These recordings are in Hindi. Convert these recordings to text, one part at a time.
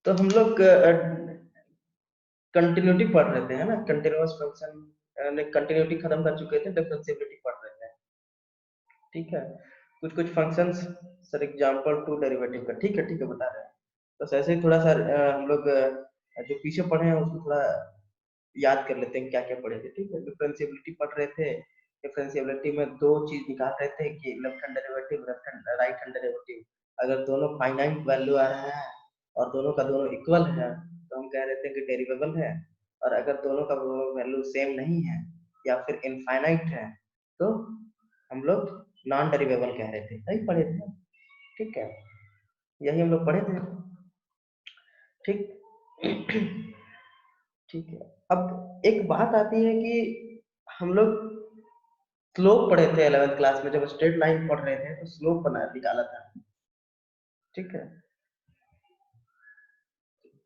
तो हम लोग कंटिन्यूटी पढ़ रहे थे, है ना? कंटिन्यूअस फंक्शन ने कंटिन्यूटी खत्म कर चुके थे, डिफरेंशिएबिलिटी पढ़ रहे थे। ठीक है, कुछ कुछ functions, sir example to derivative का। ठीक है, ठीक है, बता रहे हैं। बस ऐसे ही थोड़ा सा हम लोग जो पीछे पढ़े हैं उसको थोड़ा याद कर लेते हैं, क्या क्या पढ़े थे। ठीक है, डिफरेंशिएबिलिटी पढ़ रहे थे। डिफरेंशिएबिलिटी में दो चीज निकाल रहे थे कि left hand derivative, left hand right hand derivative. अगर दोनों फाइनाइट वैल्यू आ रहा है और दोनों का दोनों इक्वल है तो हम कह रहे थे कि डेरिवेबल है। और अगर दोनों का वैल्यू सेम नहीं है या फिर इनफाइनाइट है तो हम लोग नॉन डेरिवेबल कह रहे थे। सही पढ़े थे? ठीक है, यही हम लोग पढ़े थे। ठीक। ठीक है, अब एक बात आती है कि हम लोग स्लोप पढ़े थे 11th क्लास में, जब स्ट्रेट लाइन पढ़ रहे थे तो स्लोप बना निकाला था। ठीक है,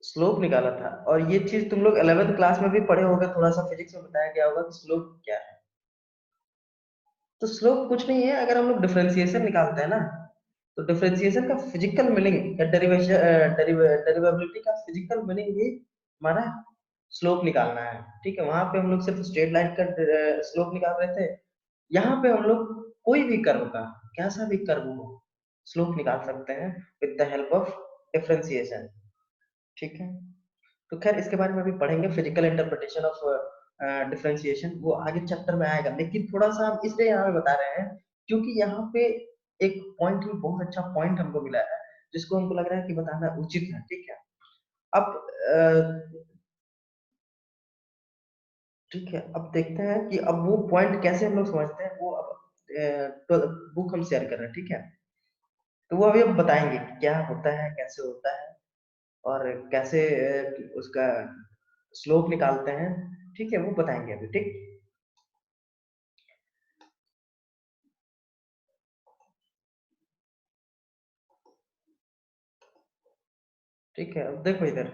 स्लोप निकाला था। और ये चीज तुम लोग 11th क्लास में भी पढ़े होगे, थोड़ा सा फिजिक्स में बताया गया होगा कि स्लोप क्या है। तो स्लोप कुछ नहीं है, अगर हम लोग डिफरेंशिएशन निकालते हैं ना, तो डिफरेंशिएशन का फिजिकल मीनिंग या डेरिवेबिलिटी का फिजिकल मीनिंग ही हमारा स्लोप निकालना है। ठीक है, वहां पे हम लोग सिर्फ स्ट्रेट लाइन का स्लोप निकाल रहे थे। यहाँ पे हम लोग कोई भी कर्व का, कैसा भी कर्व हो, स्लोप निकाल सकते हैं with the help of differentiation. ठीक है, तो खैर इसके बारे में भी पढ़ेंगे, फिजिकल इंटरप्रिटेशन ऑफ डिफरेंशिएशन, वो आगे चैप्टर में आएगा। लेकिन थोड़ा सा हम इसलिए यहाँ पे बता रहे हैं क्योंकि यहाँ पे एक पॉइंट ही, बहुत अच्छा पॉइंट हमको मिला है जिसको हमको लग रहा है कि बताना उचित है। ठीक है, अब ठीक है, अब देखते हैं कि अब वो पॉइंट कैसे हम लोग समझते हैं, वो अब तो बुक हम शेयर कर रहे हैं। ठीक है, तो वो अभी हम बताएंगे कि क्या होता है, कैसे होता है, और कैसे उसका स्लोप निकालते हैं। ठीक है, वो बताएंगे अभी। ठीक, ठीक है, अब देखो इधर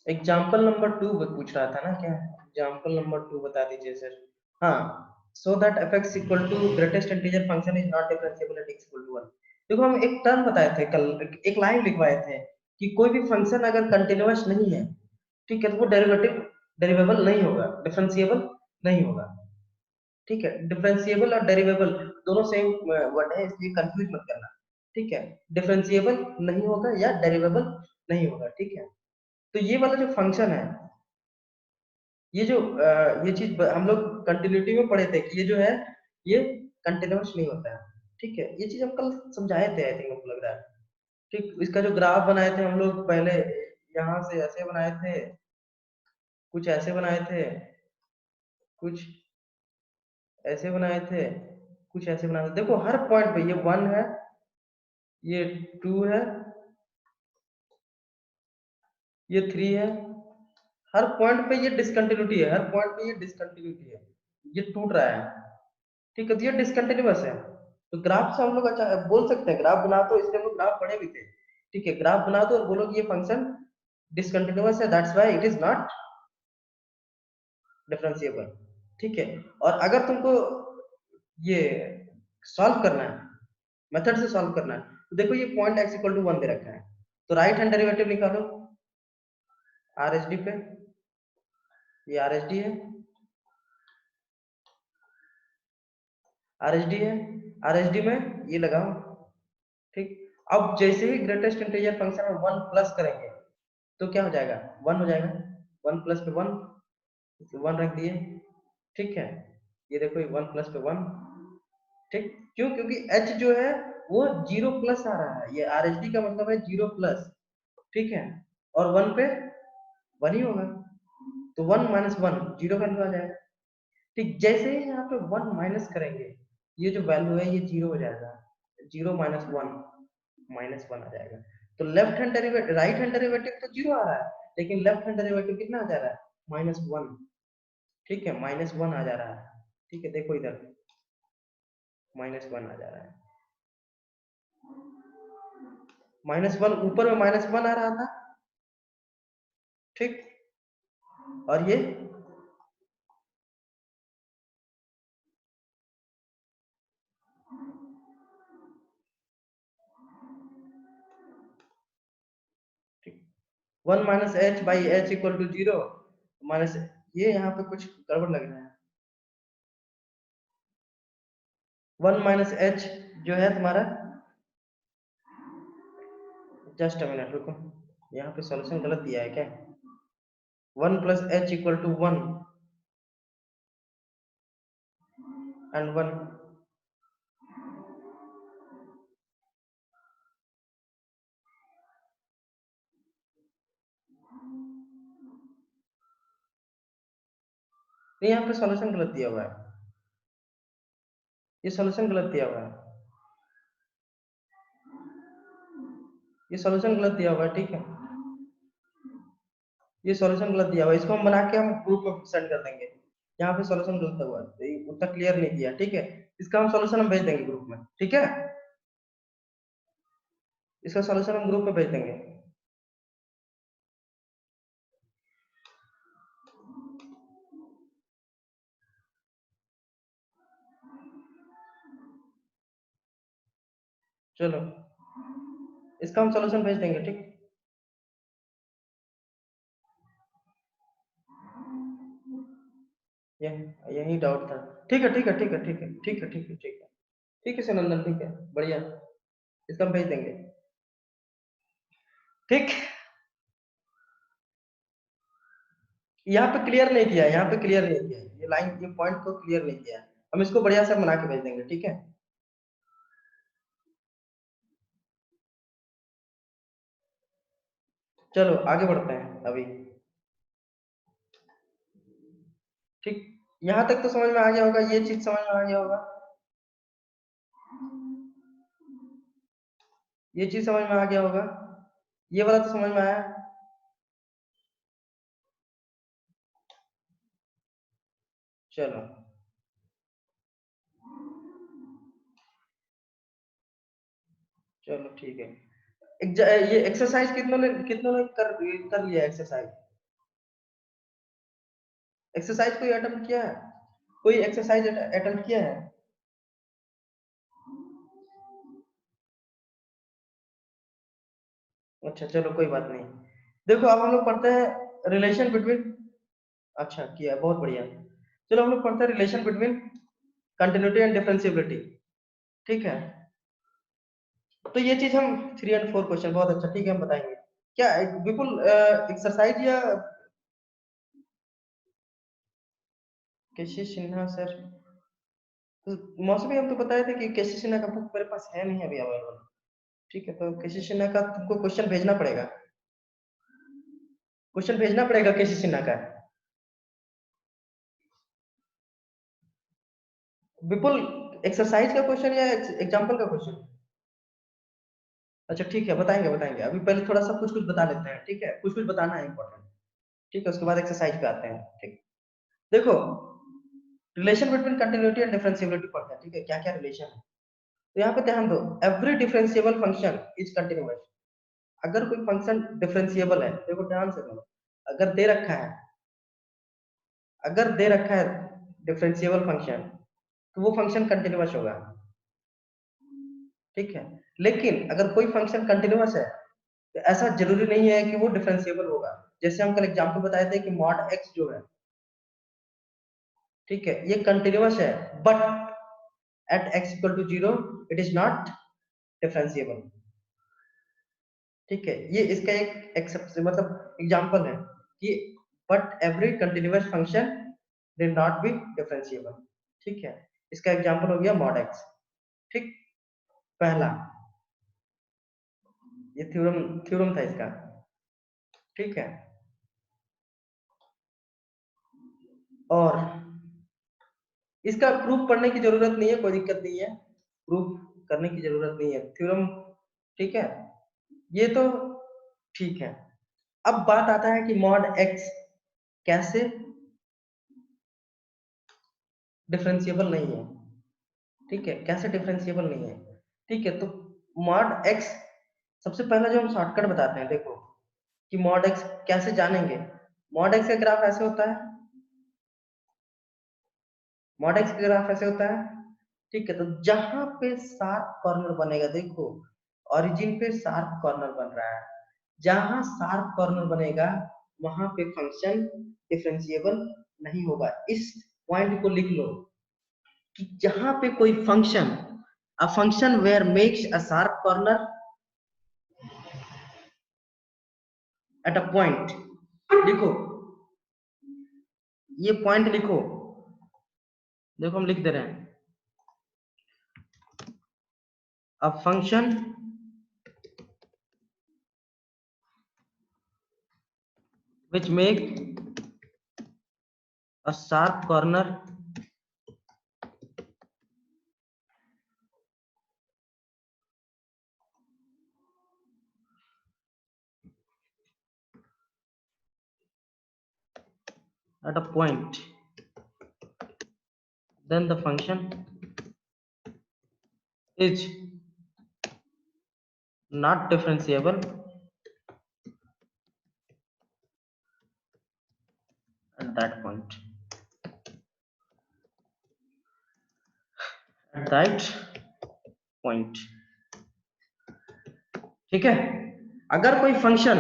एग्जाम्पल नंबर 2 पूछ रहा था ना क्या? एग्जाम्पल नंबर 2 बता दीजिए सर। हाँ, so that f x equal to greatest integer function is not differentiable at x equal to 1। देखो हम एक टर्म बताए थे कल, एक लाइन लिखवाए थे कि कोई भी फंक्शन अगर कंटिन्यूअस नहीं है, ठीक है, तो वो डेरिवेबल नहीं होगा, डिफरेंशिएबल नहीं होगा। ठीक है, डिफरेंशिएबल और डेरिवेबल दोनों सेम वर्ड है, इसलिए कंफ्यूज मत करना। ठीक है, डिफरेंशिएबल नहीं होगा या डेरिवेबल नहीं होगा। ठीक है, तो ये वाला जो फंक्शन है, ये जो ये चीज हम लोग कंटिन्यूटी में पढ़े थे कि ये जो है ये कंटिन्यूअस नहीं होता है। ठीक है, ये चीज हम कल समझाए थे, आई थिंक हमको लग रहा है। ठीक, इसका जो ग्राफ बनाए थे हम लोग पहले, यहाँ से ऐसे बनाए थे, कुछ ऐसे बनाए थे, कुछ ऐसे बनाए थे, कुछ ऐसे बनाए थे। देखो हर पॉइंट पे ये 1 है, ये 2 है, ये 3 है। हर पॉइंट पे ये डिसकंटिन्यूटी है, हर पॉइंट पे ये डिसकंटिन्यूटी है, ये टूट रहा है। ठीक है, तो ये डिसकंटिन्यूअस है। तो ग्राफ से हम लोग अच्छा बोल सकते हैं, ग्राफ बना दो, इसलिए हम लोग ग्राफ पढ़े भी थे। ठीक है, ग्राफ बना दो और बोलो कि ये फंक्शन डिसकंटिन्यूअस है, that's why it is not differentiable. ठीक है, और अगर तुमको ये सॉल्व करना है, मेथड से सॉल्व करना है, तो देखो ये पॉइंट x इक्वल टू 1 दे रखा है, तो राइट हैंड डेरिवेटिव निकालो आर एच डी पे। ये आर एच डी है, आर एच डी है, आर एच डी में ये लगाओ। ठीक, अब जैसे ही ग्रेटेस्ट इंटीजर फंक्शन में 1 प्लस करेंगे तो क्या हो जाएगा, 1 हो जाएगा। 1 प्लस पे 1, 1 रख दिए। ठीक है, ये देखो 1 प्लस पे 1। ठीक, क्यों? क्योंकि h जो है वो 0 प्लस आ रहा है, ये आर एच डी का मतलब है 0 प्लस। ठीक है, और 1 पे 1 ही होगा, तो 1 माइनस 1 जीरो वैल्यू आ जाएगा। ठीक, जैसे ही यहाँ पे 1 माइनस करेंगे, ये जो वैल्यू है ये 0 हो जाएगा। 0 माइनस 1 माइनस 1 आ जाएगा। तो left hand derivative, right hand derivative तो 0 आ रहा है, लेकिन लेफ्ट हैंड डेरिवेटिव कितना आ जा रहा है, -1। ठीक है, -1 आ जा रहा है। ठीक है, देखो इधर -1 आ जा रहा है। -1 ऊपर में -1 आ रहा था। ठीक, और ये 1 minus h by h equal to 0 minus, ये यहाँ पे कुछ गड़बड़ लग रहा है। 1 माइनस एच जो है तुम्हारा, जस्ट अ मिनट रुको, यहाँ पे सॉल्यूशन गलत दिया है क्या? 1 plus h equal to 1 and 1, नहीं यहाँ पे सॉल्यूशन गलत दिया हुआ है, ये सॉल्यूशन गलत दिया हुआ है, ये सॉल्यूशन गलत दिया हुआ है, ठीक है, ये सॉल्यूशन गलत दिया हुआ है, इसको हम बना के हम ग्रुप में सेंड कर देंगे। यहाँ पे सॉल्यूशन गलत हुआ है, तो ये उतना क्लियर नहीं किया, ठीक है, इसका हम सॉल्यूशन हम भेज देंगे ग्रुप में, ठीक है, इसका सॉल्यूशन हम ग्रुप में भेज देंगे। चलो इसका हम सॉल्यूशन भेज देंगे, ठीक, यही डाउट था, ठीक है ठीक है ठीक है ठीक है ठीक है ठीक है ठीक है ठीक है सुनंदन, ठीक है, बढ़िया, इसका हम भेज देंगे, ठीक। यहाँ पे क्लियर नहीं किया, यहाँ पे क्लियर नहीं किया, ये लाइन, ये पॉइंट को क्लियर नहीं किया, हम इसको बढ़िया से बना के भेज देंगे, ठीक है। चलो आगे बढ़ते हैं अभी, ठीक, यहाँ तक तो समझ में आ गया होगा, ये चीज समझ में आ गया होगा, ये चीज समझ में आ गया होगा, ये वाला तो समझ में आया। चलो चलो ठीक है, ये एक्सरसाइज कितनों ने कर लिया एक्सरसाइज, एक्सरसाइज कोई अटेम्प्ट किया है, कोई एक्सरसाइज अटेम्प्ट किया है? अच्छा चलो कोई बात नहीं, देखो अब हम लोग पढ़ते हैं रिलेशन बिटवीन, अच्छा किया, बहुत बढ़िया, चलो हम लोग पढ़ते हैं relation between continuity and differentiability, ठीक है, तो ये चीज हम 3 और 4 क्वेश्चन, बहुत अच्छा, ठीक है, हम बताएंगे क्या विपुल, एक्सरसाइज या केसी सिन्हा सर, तो मौसमी हम तो बताए थे कि केसी सिन्हा का बुक मेरे पास है नहीं अभी अवेलेबल, ठीक है, तो केसी सिन्हा का तुमको क्वेश्चन भेजना पड़ेगा, क्वेश्चन भेजना पड़ेगा केसी सिन्हा का, विपुल एक्सरसाइज का क्वेश्चन या एग्जाम्पल का क्वेश्चन? अच्छा ठीक है, बताएंगे बताएंगे, अभी पहले थोड़ा सा कुछ कुछ बता लेते हैं, ठीक है, कुछ कुछ बताना है इंपॉर्टेंट, ठीक है, उसके बाद एक्सरसाइज पे आते हैं, ठीक, देखो relation between continuity and differentiability पढ़ते हैं, ठीक है, क्या क्या रिलेशन है, तो यहाँ पे ध्यान दो, every differentiable function is continuous, अगर कोई फंक्शन डिफरेंशिएबल है, देखो ध्यान से सुनो, अगर दे रखा है, अगर दे रखा है डिफरेंशिएबल फंक्शन, तो वो फंक्शन कंटिन्यूअस होगा, ठीक है, लेकिन अगर कोई फंक्शन कंटिन्यूअस है, तो ऐसा जरूरी नहीं है कि वो डिफरेंशिएबल होगा, जैसे हम कल एग्जांपल बताए थे कि मॉड एक्स जो है, ठीक है, ये कंटिन्यूअस है, but at x equal to 0 it is not differentiable, ठीक है, ये इसका एक एक्सेप्ट मतलब एग्जांपल है कि but every continuous function will not be differentiable, ठीक है, इसका एग्जांपल हो गया मॉड एक्स, ठीक, पहला, ये थ्योरम थ्योरम था इसका, ठीक है, और इसका प्रूफ पढ़ने की जरूरत नहीं है, कोई दिक्कत नहीं है, प्रूफ करने की जरूरत नहीं है, थ्योरम, ठीक है, ये तो ठीक है। अब बात आता है कि मॉड एक्स कैसे डिफरेंशिएबल नहीं है, ठीक है, कैसे डिफरेंशिएबल नहीं है, ठीक है, तो मॉड एक्स, सबसे पहला जो हम शॉर्टकट बताते हैं, देखो कि मॉड एक्स कैसे जानेंगे, मॉड एक्स का ग्राफ ऐसे होता है, मॉड एक्स का ग्राफ ऐसे होता है, ठीक है, तो जहां पे शार्प कॉर्नर बनेगा, देखो ओरिजिन पे शार्प कॉर्नर बन रहा है, जहां शार्प कॉर्नर बनेगा वहां पे फंक्शन डिफरेंशिएबल नहीं होगा। इस पॉइंट को लिख लो कि जहां पे कोई function, a function where makes a sharp corner at a point, लिखो, ये पॉइंट लिखो, देखो हम लिख दे रहे हैं, a function which make a sharp corner at a point, then the function is not differentiable at that point, at that point। ठीक है, अगर कोई फंक्शन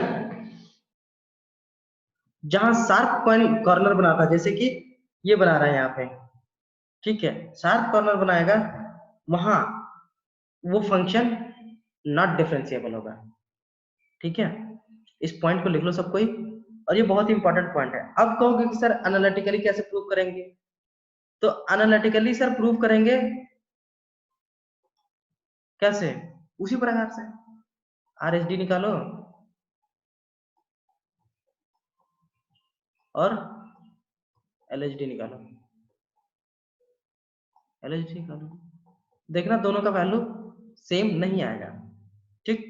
जहां शार्प कॉर्नर बनाता, जैसे कि ये बना रहा है यहाँ पे, ठीक है, शार्प कॉर्नर बनाएगा, वहां वो फंक्शन नॉट डिफरेंशिएबल होगा। ठीक है, इस पॉइंट को लिख लो सब कोई, और ये बहुत ही इंपॉर्टेंट पॉइंट है। अब कहोगे कि सर एनालिटिकली कैसे प्रूव करेंगे, तो एनालिटिकली सर प्रूव करेंगे कैसे, उसी प्रकार से आरएसडी निकालो और एलएचडी निकालो, एलएचडी निकालो, देखना दोनों का वैल्यू सेम नहीं आएगा। ठीक,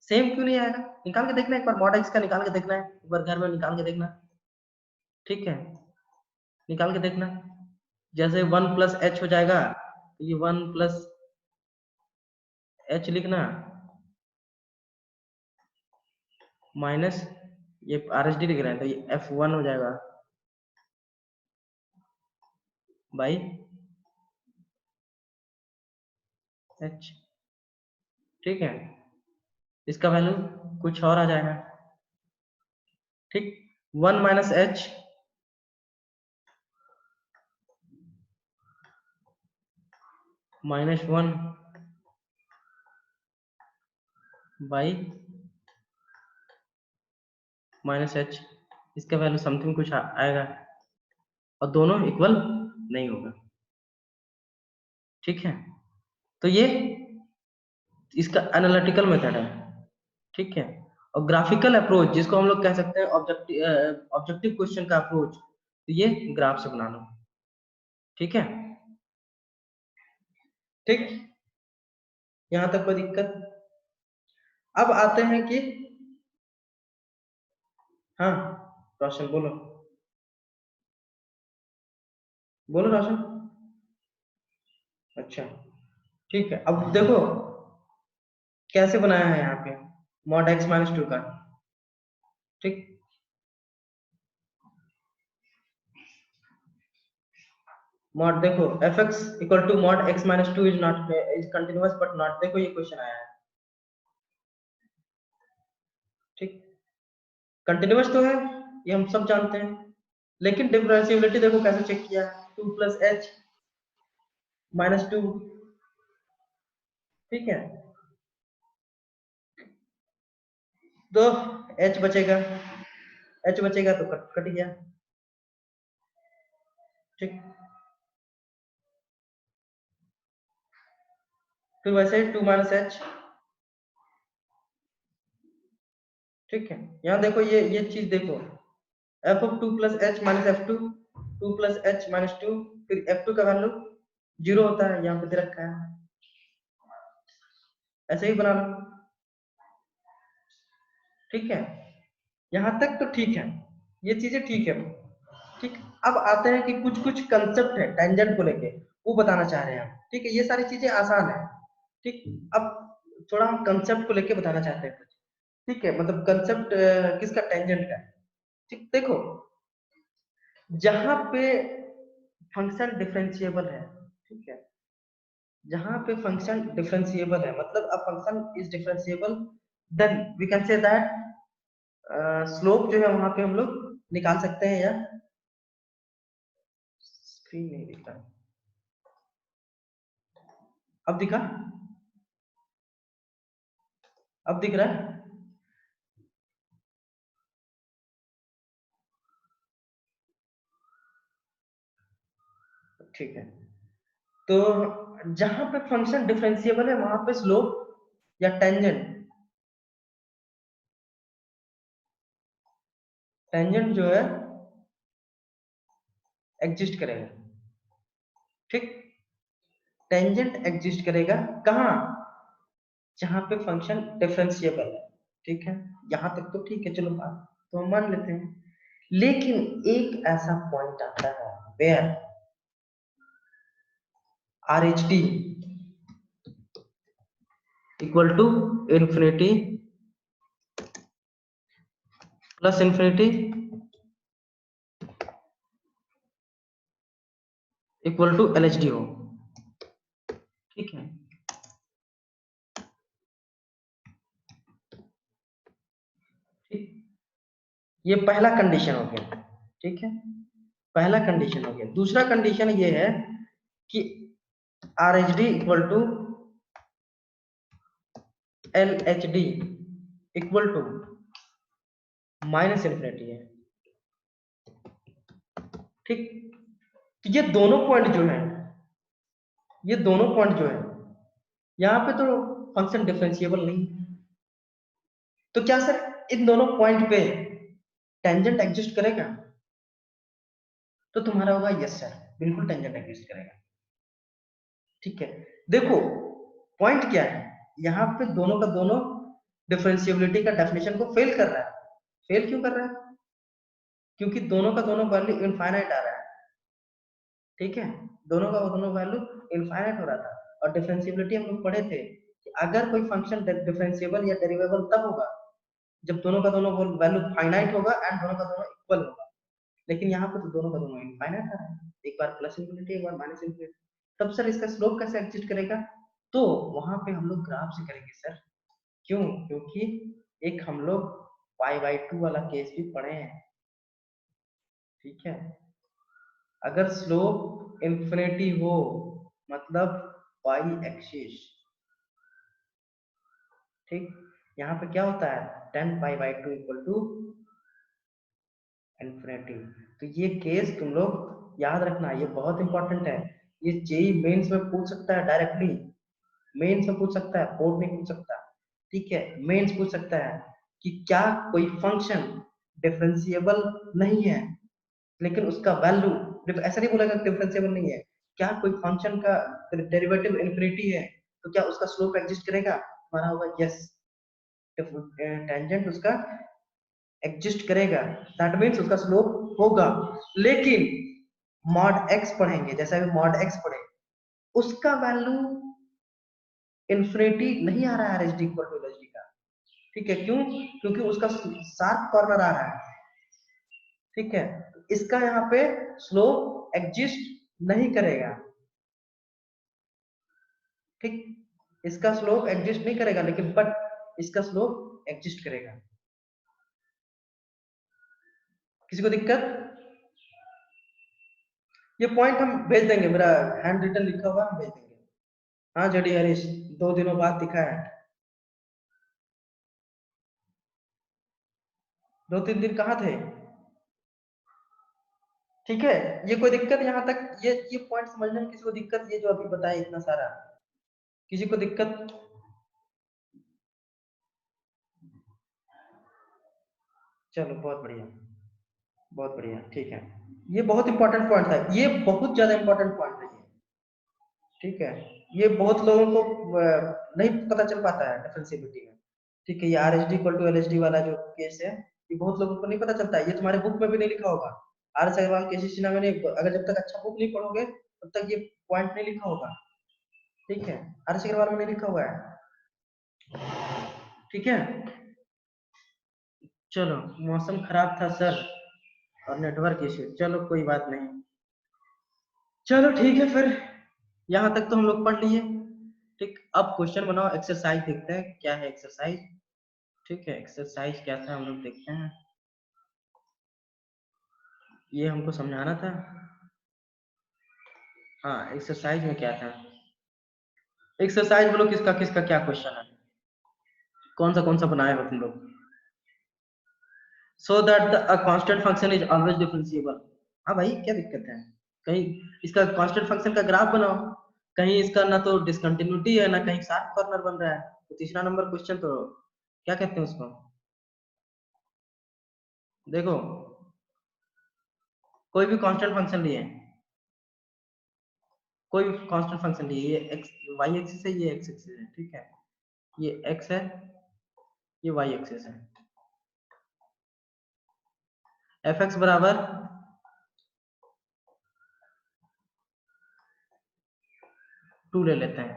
सेम क्यों नहीं आएगा, निकाल के देखना एक बार, मॉड एक्स का निकाल के देखना है, एक बार घर में निकाल के देखना। ठीक है, निकाल के देखना, जैसे 1 प्लस एच हो जाएगा, तो ये 1 प्लस एच लिखना, माइनस ये आरएसडी लिख रहे हैं, तो ये F1 हो जाएगा बाई एच। ठीक है, इसका वैल्यू कुछ और आ जाएगा। ठीक, 1 minus H -1 by minus H, इसका वैल्यू समथिंग कुछ आएगा, और दोनों इक्वल नहीं होगा। ठीक है, तो ये इसका एनालिटिकल मेथड है। ठीक है, और ग्राफिकल अप्रोच जिसको हम लोग कह सकते हैं ऑब्जेक्टिव क्वेश्चन का अप्रोच, तो ये ग्राफ से बना लो। ठीक है, ठीक, यहां तक कोई दिक्कत। अब आते हैं कि, हाँ रोशन बोलो, बोलो रोशन। अच्छा, ठीक है, अब देखो कैसे बनाया है यहाँ पे मॉड एक्स माइनस टू का। ठीक, मॉड देखो f x equal to mod x minus two is not is continuous but not, देखो ये क्वेश्चन आया है। ठीक, कंटिन्यूअस तो है, ये हम सब जानते हैं, लेकिन डिफरेंशिएबिलिटी देखो कैसे चेक किया, 2 प्लस एच माइनस टू। ठीक है, तो एच बचेगा, एच बचेगा तो कट कट गया। ठीक, फिर वैसे 2 माइनस एच। ठीक है, यहाँ देखो ये चीज देखो, F of 2 plus H minus F two, 2 plus H minus two, फिर एफ टू का वैल्यू 0 होता है, यहाँ पे दे रखा है, ऐसे ही बना लो। ठीक है, यहाँ तक तो ठीक है, ये चीजें ठीक है। ठीक, अब आते हैं कि कुछ कुछ कंसेप्ट है टेंजेंट को लेके, वो बताना चाह रहे हैं हम। ठीक है, ये सारी चीजें आसान है। ठीक, अब थोड़ा हम कंसेप्ट को लेके बताना चाहते हैं कुछ। ठीक है, मतलब कंसेप्ट किसका, टेंजेंट का। ठीक, देखो जहां पे फंक्शन डिफरेंशिएबल है, ठीक है, जहां पे फंक्शन डिफरेंशिएबल है, मतलब a function is differentiable then we can say that slope जो है वहां पे हम लोग निकाल सकते हैं। या स्क्रीन नहीं दिख रहा, अब दिखा, अब दिख रहा है? ठीक है, तो जहां पे फंक्शन डिफरेंशिएबल है वहां पे स्लोप या टेंजेंट, टेंजेंट जो है एग्जिस्ट करेगा। ठीक, टेंजेंट एग्जिस्ट करेगा कहाँ? जहां पे फंक्शन डिफरेंशिएबल है। ठीक है, यहां तक तो ठीक है, चलो बात तो हम मान लेते हैं। लेकिन एक ऐसा पॉइंट आता है where R H D equal to infinity plus infinity equal to L H D हो। ठीक है, ठीक, ये पहला कंडीशन हो गया। ठीक है, पहला कंडीशन हो गया। दूसरा कंडीशन ये है कि R H D equal to L H D equal to minus infinity है। ठीक, तो ये दोनों पॉइंट जो है, ये दोनों पॉइंट जो है यहाँ पे तो फंक्शन डिफरेंशिएबल नहीं है। तो क्या सर इन दोनों पॉइंट पे टेंजेंट एग्जिस्ट करेगा? तो तुम्हारा होगा यस सर, बिल्कुल टेंजेंट एग्जिस्ट करेगा। ठीक है, देखो पॉइंट क्या है, यहाँ पे दोनों का दोनों डिफरेंशिएबिलिटी का डेफिनेशन को फेल कर रहा है। फेल क्यों कर रहा है? क्योंकि दोनों का दोनों वैल्यू इनफाइनाइट आ रहा है। ठीक है, दोनों का दोनों वैल्यू इनफाइनाइट हो रहा था। और डिफरेंशिएबिलिटी हम लोग पढ़े थे कि अगर कोई फंक्शन डिफरेंशिएबल या डेरिवेबल तब होगा जब दोनों का दोनों वैल्यू फाइनाइट होगा एंड दोनों का दोनों इक्वल होगा। लेकिन यहाँ पे तो दोनों का दोनों इनफाइनाइट आ रहा है, एक बार प्लस इंफिनिटी एक बार माइनस इंफिनिटी। तब सर इसका स्लोप कैसे एग्जिस्ट करेगा? तो वहां पे हम लोग ग्राफ से करेंगे सर। क्यों? क्योंकि एक हम लोग पाई बाई 2 वाला केस भी पढ़े हैं। ठीक है, अगर स्लोप इंफिनिटी हो मतलब पाई एक्सिस। ठीक, यहाँ पे क्या होता है 10 pi by 2 equal to infinity. तो ये केस तुम लोग याद रखना, ये बहुत इंपॉर्टेंट है। ये जेई मेंस में पूछ सकता है डायरेक्टली, मेंस में पूछ सकता है, बोर्ड में पूछ सकता है। ठीक है, मेंस पूछ सकता है कि क्या कोई फंक्शन डिफरेंशिएबल नहीं है लेकिन उसका वैल्यू, ऐसा नहीं बोलेगा डिफरेंशिएबल नहीं है, क्या कोई फंक्शन का डेरिवेटिव इंफिनिटी है तो क्या उसका स्लोप एग्जिस्ट करेगा? हमारा होगा यस, टेंजेंट उसका एग्जिस्ट करेगा, दैट मीन्स उसका स्लोप होगा। लेकिन मॉड एक्स पढ़ेंगे, जैसा भी मॉड एक्स पढ़े उसका वैल्यू इन्फिनिटी नहीं आ रहा है H D equal to H D का। ठीक है, क्यों? क्योंकि उसका शार्प कॉर्नर आ रहा है। ठीक है, इसका यहाँ पे स्लोप एग्जिस्ट नहीं करेगा। ठीक, इसका स्लोप एग्जिस्ट नहीं करेगा लेकिन बट इसका स्लोप एग्जिस्ट करेगा। किसी को दिक्कत? ये पॉइंट हम भेज देंगे, मेरा हैंड रिटन लिखा हुआ हम भेज देंगे। हाँ जेडी हरीश, 2 दिनों बाद दिखा है। 2-3 दिन कहाँ थे? ठीक है, ये कोई दिक्कत यहाँ तक, ये पॉइंट समझने में किसी को दिक्कत, ये जो अभी बताया इतना सारा, किसी को दिक्कत? चलो बहुत बढ़िया, बहुत बढ़िया। ठीक है, ये बहुत इंपॉर्टेंट पॉइंट था, ये बहुत ज्यादा इंपॉर्टेंट पॉइंट है ये। ठीक है, ये बहुत लोगों को नहीं पता चल पाता है डिफरेंशिएबिलिटी में। ठीक है, ये R H D equal to L H D वाला जो केस है, ये बहुत लोगों को नहीं पता चलता है, ये तुम्हारे बुक में भी नहीं लिखा होगा। आर एस अग्रवाल केसी सिन्हा में नहीं, अगर जब तक अच्छा बुक नहीं पढ़ोगे तब तक ये पॉइंट नहीं लिखा होगा। ठीक है, आर एस अग्रवाल में नहीं लिखा हुआ है। ठीक है, चलो मौसम खराब था सर और नेटवर्क इश्यू, चलो कोई बात नहीं। चलो ठीक है फिर, यहाँ तक तो हम लोग पढ़ लिए। ठीक, अब क्वेश्चन बनाओ, एक्सरसाइज देखते हैं क्या है एक्सरसाइज। ठीक है, एक्सरसाइज क्या था हम लोग देखते हैं, ये हमको समझाना था। हाँ, एक्सरसाइज में क्या था, एक्सरसाइज बोलो किसका किसका क्या क्वेश्चन है, कौन सा बनाए हो तुम लोग। So that a constant function is always differentiable. हाँ भाई क्या दिक्कत है, कहीं इसका कांस्टेंट फंक्शन का ग्राफ बनाओ, कहीं इसका ना तो डिसकंटिन्यूटी है ना कहीं शार्प कॉर्नर बन रहा है, तो तीसरा नंबर क्वेश्चन तो क्या कहते हैं उसको, देखो कोई भी कांस्टेंट फंक्शन लिए, कोई भी कांस्टेंट फंक्शन लिए, ये एक्स वाई एक्सिस है, ये एक्स एक्सिस है, ठीक है, ये एक्स है, ये वाई एक्सिस है, एफ एक्स बराबर 2 ले लेते हैं,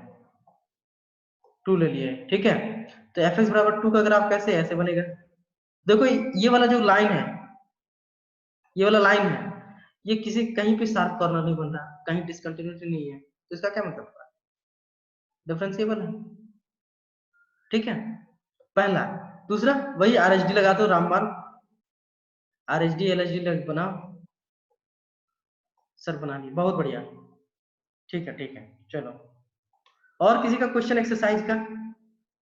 2 ले लिए, ठीक है, तो एफ एक्स बराबर 2 का ग्राफ कैसे ऐसे बनेगा, देखो ये वाला जो लाइन है, ये वाला लाइन है, ये किसी कहीं पे शार्प कॉर्नर नहीं बन रहा, कहीं डिसकंटिन्यूटी नहीं है, तो इसका क्या मतलब है, डिफरेंशिएबल है, ठीक है, पहला। दूसरा वही आर एच डी लगा दो रामबान, R H D L H D बनाओ, सर बना ली, बहुत बढ़िया, ठीक है चलो, और किसी का क्वेश्चन एक्सरसाइज का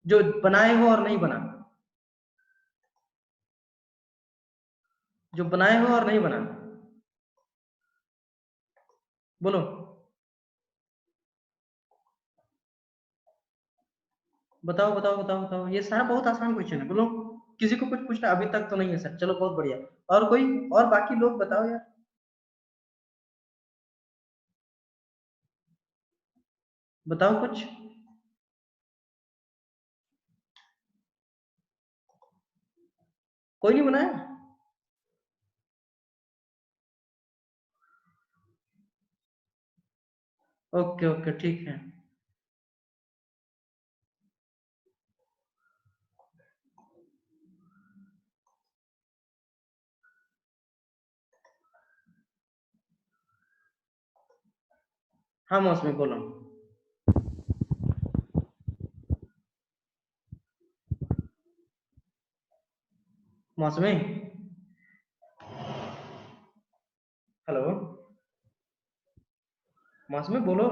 जो बनाए हो और नहीं बना, जो बनाए हो और नहीं बना, बोलो, बताओ, ये सारा बहुत आसान क्वेश्चन है, बोलो, किसी को कुछ पूछना अभी तक तो नहीं है सर, चलो बहुत बढ़िया, और कोई, और बाकी लोग बताओ यार, बताओ कुछ, कोई नहीं बनाया, ओके ओके ठीक है, हाँ मौसमी बोलो, मौसमी, हेलो, मौसमी बोलो,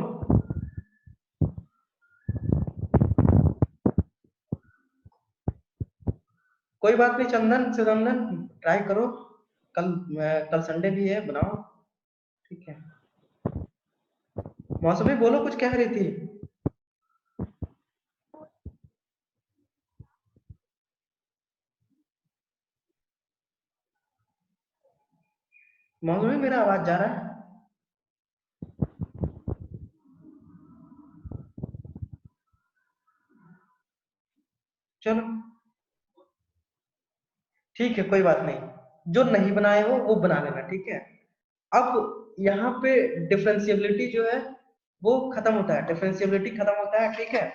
कोई बात नहीं, चंदन चिदंदन ट्राई करो, कल संडे भी है, बनाओ, ठीक है, मौसमी बोलो कुछ कह रही थी, मौसमी मेरा आवाज जा रहा है, चलो ठीक है कोई बात नहीं, जो नहीं बनाए हो वो बना लेना, ठीक है, अब यहाँ पे डिफरेंशियबिलिटी जो है वो खत्म होता है, डिफरेंशियबिलिटी खत्म होता है, ठीक है,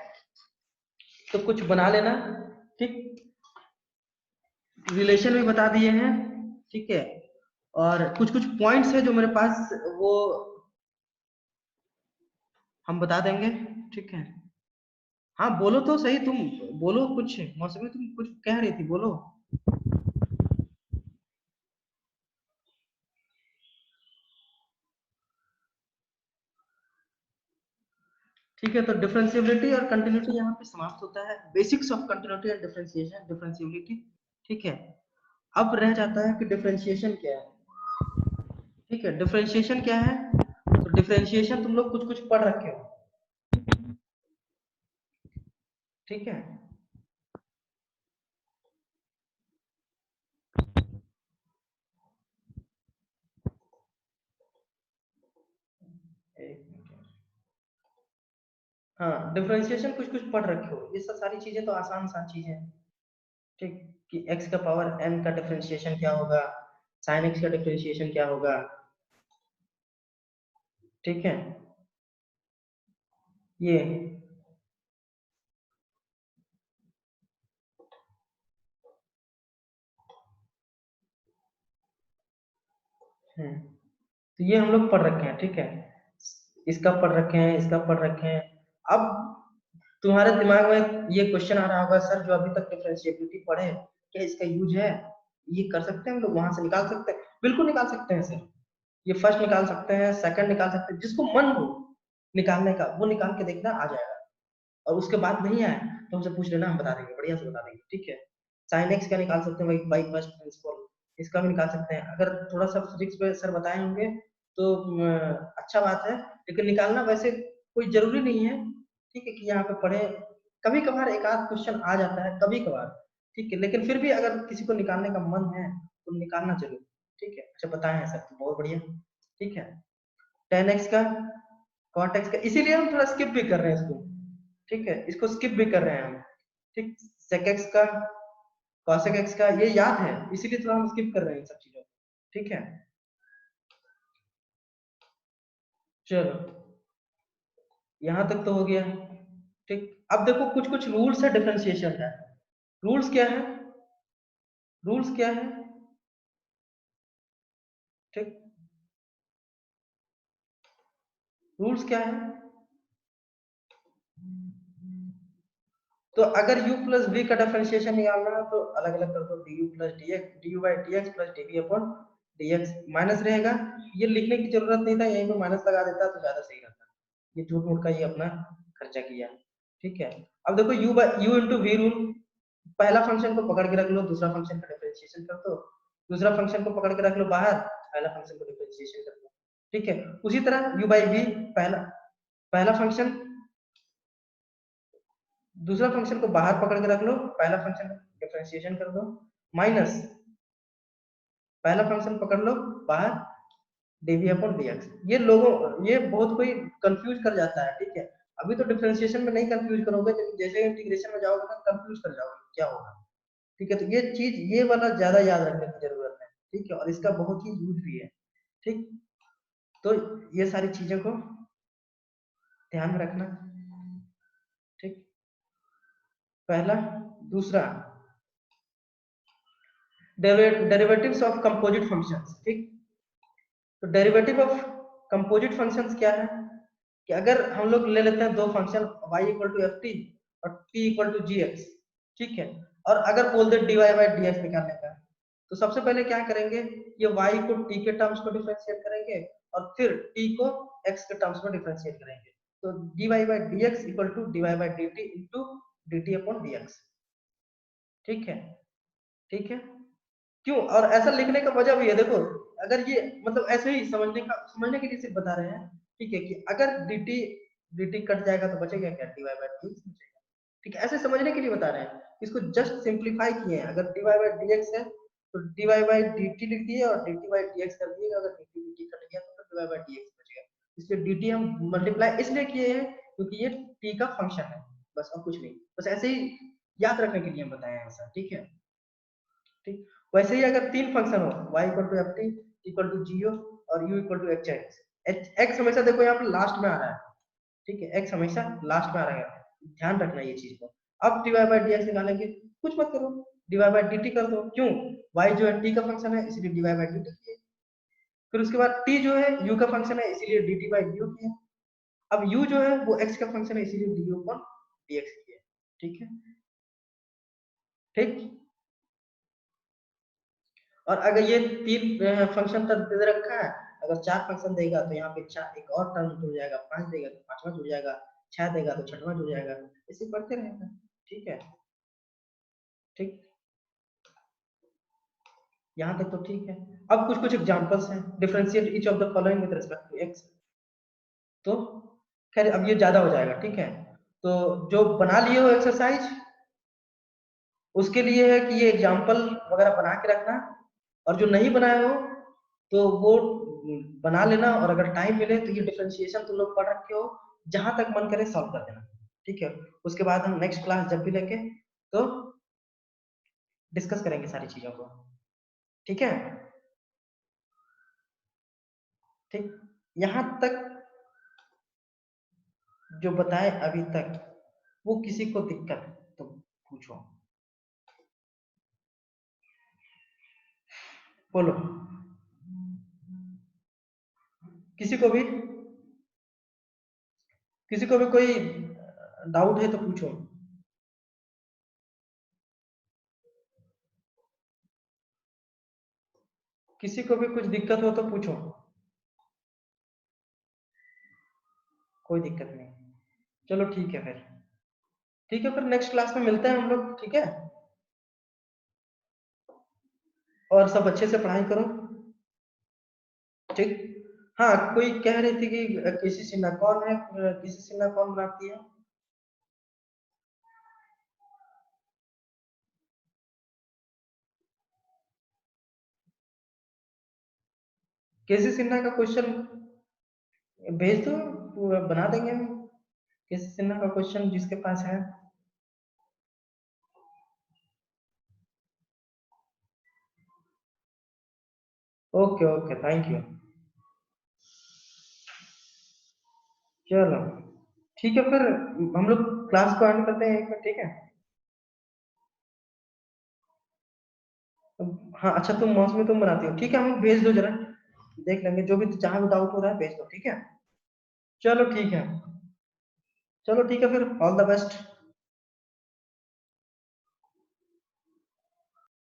तो कुछ बना लेना, ठीक, रिलेशन भी बता दिए हैं, ठीक है, और कुछ कुछ पॉइंट्स है जो मेरे पास, वो हम बता देंगे, ठीक है, हाँ बोलो तो सही तुम, बोलो कुछ, मौसमी तुम कुछ कह रही थी, बोलो, ठीक है, तो डिफरेंशियबिलिटी और कंटिन्यूटी यहाँ पे समाप्त होता है, basics of continuity and differentiation, differentiability, ठीक है, अब रह जाता है कि डिफरेंशिएशन क्या है, ठीक है, डिफरेंशिएशन क्या है, तो डिफरेंशिएशन तुम लोग कुछ कुछ पढ़ रखे हो, ठीक है, एक मिनट। हाँ डिफरेंशिएशन कुछ कुछ पढ़ रखे हो, ये सब सारी चीजें तो आसान आसान चीजें हैं, ठीक, कि x का पावर n का डिफरेंशिएशन क्या होगा, sin x का डिफरेंशिएशन क्या होगा, ठीक है, ये तो ये हम लोग पढ़ रखे हैं, ठीक है, इसका पढ़ रखे हैं, इसका पढ़ रखे हैं, अब तुम्हारे दिमाग में ये क्वेश्चन आ रहा होगा, सर जो अभी तक डिफरेंशिएबिलिटी पढ़े, क्या इसका यूज है? ये कर सकते हैं हम लोग, वहां से निकाल सकते हैं? बिल्कुल निकाल सकते हैं सर। ये फर्स्ट निकाल सकते हैं, सेकंड निकाल सकते हैं, जिसको मन हो निकालने का वो निकाल के देखना, आ जाएगा। और उसके बाद नहीं आए तो हमसे पूछ लेना, हम बता देंगे, बढ़िया से बता देंगे, ठीक है। साइन एक्स का निकाल सकते हैं बाई फर्स्ट प्रिंसिपल, इसका भी निकाल सकते हैं। अगर थोड़ा सा फिजिक्स पे सर बताए होंगे तो अच्छा बात है, लेकिन निकालना वैसे कोई जरूरी नहीं है, ठीक है, कि यहाँ पे पढ़े। कभी कभार एक आध क्वेश्चन आ जाता है, कभी कभार, ठीक है, लेकिन फिर भी अगर किसी को निकालने का मन है तो निकालना जरूर, ठीक है। अच्छा बताए हैं सर, तो बहुत बढ़िया, ठीक है। टेन एक्स का, कॉट एक्स का, इसीलिए हम थोड़ा स्किप भी कर रहे हैं इसको, ठीक है, इसको स्किप भी कर रहे हैं हम, ठीक। सेक एक्स का, कॉसेक एक्स का, ये याद है, इसीलिए थोड़ा हम स्किप कर रहे हैं इन सब चीजों को, ठीक है। चलो यहां तक तो हो गया, ठीक। अब देखो कुछ कुछ रूल्स है डिफरेंशिएशन का। रूल्स क्या है? रूल्स क्या है? ठीक, रूल्स क्या है? तो अगर u प्लस v का डिफरेंशिएशन निकालना है तो अलग अलग कर दो, du plus dx, du by dx plus dv upon dx, minus रहेगा। ये लिखने की जरूरत नहीं था, यहीं पे माइनस लगा देता तो ज्यादा सही रहता। ये झूठ मूठ का ये अपना खर्चा किया, ठीक है। अब देखो u इंटू वी रूल, पहला फंक्शन को पकड़ के रख लो, दूसरा फंक्शन का डिफरेंशिएशन कर दो, दूसरा फंक्शन को पकड़ के रख लो बाहर, पहला फंक्शन को डिफरेंशिएशन कर दो, ठीक है। उसी तरह u बाई v, पहला पहला फंक्शन, दूसरा फंक्शन को बाहर पकड़ के रख लो, पहला फंक्शन डिफरेंशिएशन कर दो, माइनस पहला फंक्शन पकड़ लो बाहर, dv अपॉन dx। ये लोगों, ये बहुत कोई कंफ्यूज कर जाता है, ठीक है। अभी तो डिफरेंशिएशन में नहीं कंफ्यूज करोगे, लेकिन जैसे इंटीग्रेशन में जाओगे ना कंफ्यूज कर जाओगे क्या होगा, ठीक है। तो ये चीज, ये वाला ज्यादा याद रखने की जरूरत है, ठीक है, और इसका बहुत ही यूज भी है, ठीक। तो ये सारी चीजों को ध्यान में रखना, ठीक। पहला, दूसरा, डेरिवेटिव्स ऑफ कंपोजिट फंक्शंस, ठीक। तो डेरिवेटिव ऑफ कंपोजिट फंक्शंस क्या है? कि अगर हम लोग ले लेते हैं दो function y equal to F t और t equal to g x, ठीक है, और अगर बोल दे dy बाई डी एक्स निकालने का, तो सबसे पहले क्या करेंगे, ये y को t के टर्म्स में डिफरेंशिएट करेंगे और फिर t को x के टर्म्स में डिफरेंशिएट करेंगे। तो dy by d x equal to dy by d t into d t upon d x, ठीक है, ठीक है। क्यों? और ऐसा लिखने का वजह भी है, देखो, अगर ये मतलब ऐसे ही समझने के लिए सिर्फ बता रहे हैं, ठीक है, कि अगर dt कट जाएगा तो बचेगा क्या, dy बाई dx बचेगा, ठीक है, ऐसे समझने के लिए बता रहे हैं। इसको जस्ट सिंपलीफाई किए हैं, अगर dy बाई dx है तो dy बाई dt लिख दिए और dt बाई dx कर दिए, अगर dt कट गया तो dy बाई dx बचेगा। इसलिए dt हम मल्टीप्लाई इसलिए किए हैं क्योंकि ये t का फंक्शन है, बस और कुछ नहीं, बस ऐसे ही याद रखने के लिए हम बताए हैं ऐसा, ठीक है, ठीक। वैसे ही अगर तीन फंक्शन हो, y equal to F T equal to G O और u equal to H X, X हमेशा देखो यहाँ पे लास्ट में आ रहा है, ठीक है, एक्स हमेशा लास्ट में आ रहा है, ध्यान रखना ये चीज को। अब dy बाई डी एक्स निकालेंगे, कुछ मत करो, dy बाई डी टी कर दो, क्यों, y जो है t का फंक्शन है इसलिए dy बाई डी टी किए, फिर उसके बाद t जो है u का फंक्शन है इसीलिए dt बाई डी किए, अब u जो है वो x का फंक्शन है इसीलिए du पर dx किए, ठीक है, ठीक। और अगर ये तीन फंक्शन तक दे रखा है, अगर चार फंक्शन देगा तो यहाँ पे चार एक और टर्म जुड़ जाएगा, पांच देगा तो पांचवा जुड़ जाएगा, छह देगा तो छठवां जुड़ जाएगा, ऐसे बढ़ते रहेगा, ठीक है, ठीक। यहाँ तक तो ठीक है। अब कुछ कुछ एग्जांपल्स हैं, differentiate each of the following with respect to x. तो खैर अब ये ज्यादा हो जाएगा, ठीक है। तो जो बना लिए हो एक्सरसाइज, उसके लिए है कि ये एग्जांपल वगैरह बना के रखना, और जो नहीं बनाए हो तो वो बना लेना, और अगर टाइम मिले तो ये डिफरेंशिएशन तुम लोग पढ़ रखे हो, जहां तक मन करे सॉल्व कर देना, ठीक है। उसके बाद हम नेक्स्ट क्लास जब भी लेके तो डिस्कस करेंगे सारी चीजों को, ठीक है, ठीक। यहां तक जो बताए अभी तक, वो किसी को दिक्कत है तो पूछो, बोलो, किसी को भी, किसी को भी कोई डाउट है तो पूछो। किसी को भी कुछ दिक्कत हो तो पूछो, कोई दिक्कत नहीं। चलो ठीक है फिर, ठीक है फिर नेक्स्ट क्लास में मिलते हैं हम लोग, ठीक है। और सब अच्छे से पढ़ाई करो, ठीक। हाँ, कोई कह रही थी कि किसी सिन्हा कौन है, किसी सिन्हा कौन बनाती है? किसी सिन्हा का क्वेश्चन भेज दो, वो बना देंगे हम। किसी सिन्हा का क्वेश्चन जिसके पास है। Okay okay, thank you. चलो ठीक है फिर, हम लोग क्लास को एंड करते हैं एक मिनट, ठीक है। हाँ अच्छा, तुम मौसमी तुम बनाती हो, ठीक है, हम भेज दो जरा, देख लेंगे, जो भी जहाँ भी डाउट हो रहा है भेज दो, ठीक है। चलो ठीक है, चलो ठीक है फिर, ऑल द बेस्ट।